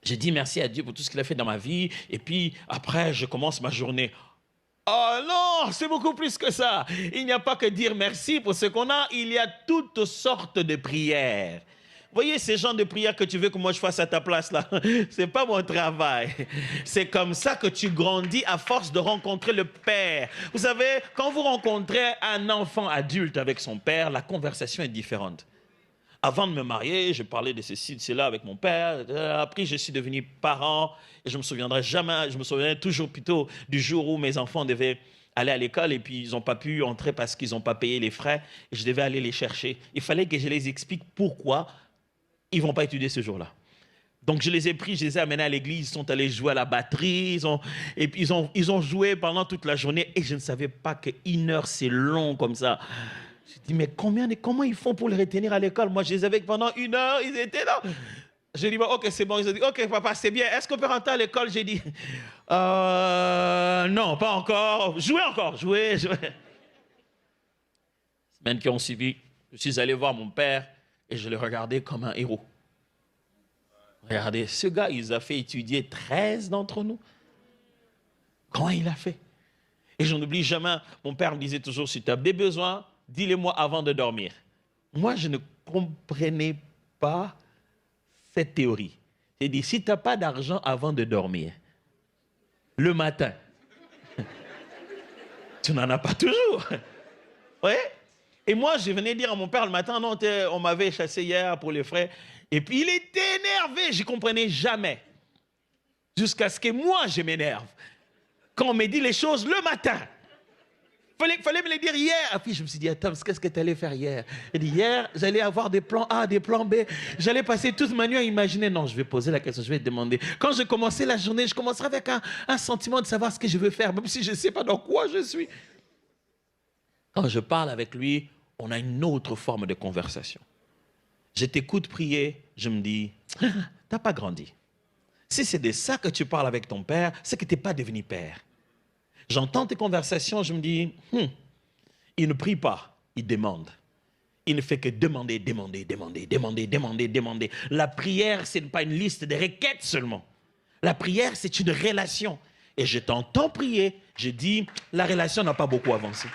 Je dis merci à Dieu pour tout ce qu'il a fait dans ma vie. Et puis, après, je commence ma journée. Oh non, c'est beaucoup plus que ça. Il n'y a pas que dire merci pour ce qu'on a. Il y a toutes sortes de prières. Vous voyez ces genres de prières que tu veux que moi je fasse à ta place là? C'est pas mon travail. C'est comme ça que tu grandis à force de rencontrer le Père. Vous savez, quand vous rencontrez un enfant adulte avec son père, la conversation est différente. Avant de me marier, je parlais de ceci, de cela avec mon père. Après, je suis devenu parent et je me souviendrai jamais, je me souviendrai toujours plutôt du jour où mes enfants devaient aller à l'école et puis ils n'ont pas pu entrer parce qu'ils n'ont pas payé les frais et je devais aller les chercher. Il fallait que je les explique pourquoi ils ne vont pas étudier ce jour-là. Donc je les ai pris, je les ai amenés à l'église, ils sont allés jouer à la batterie, ils ont joué pendant toute la journée et je ne savais pas qu'une heure c'est long comme ça. Je dis, mais comment ils font pour les retenir à l'école? Moi, je les avais pendant 1 heure, ils étaient là. J'ai dit, bon, ok, c'est bon. Ils ont dit, ok, papa, c'est bien. Est-ce qu'on peut rentrer à l'école? J'ai dit, non, pas encore. Jouez encore, jouez. Semaines qui ont suivi, je suis allé voir mon père et je le regardais comme un héros. Regardez, ce gars, il a fait étudier 13 d'entre nous. Comment il a fait? Et je n'oublie jamais, mon père me disait toujours, si tu as des besoins, dis-les-moi avant de dormir. Moi, je ne comprenais pas cette théorie. J'ai dit, si tu n'as pas d'argent avant de dormir, le matin, tu n'en as pas toujours. Oui. Et moi, je venais dire à mon père le matin, non, on m'avait chassé hier pour les frais. Et puis, il était énervé, je ne comprenais jamais. Jusqu'à ce que moi, je m'énerve. Quand on me dit les choses le matin. Fallait me le dire hier. Et puis je me suis dit, attends, qu'est-ce que tu allais faire hier? Il dit, hier, j'allais avoir des plans A, des plans B. J'allais passer toute ma nuit à imaginer. Non, je vais poser la question, je vais demander. Quand je commençais la journée, je commencerai avec un sentiment de savoir ce que je veux faire, même si je ne sais pas dans quoi je suis. Quand je parle avec lui, on a une autre forme de conversation. Je t'écoute prier, je me dis, tu n'as pas grandi. Si c'est de ça que tu parles avec ton père, c'est que tu n'es pas devenu père. J'entends tes conversations, je me dis, il ne prie pas, il demande. Il ne fait que demander, demander, demander, demander, demander, demander. La prière, ce n'est pas une liste de requêtes seulement. La prière, c'est une relation. Et je t'entends prier, je dis, la relation n'a pas beaucoup avancé.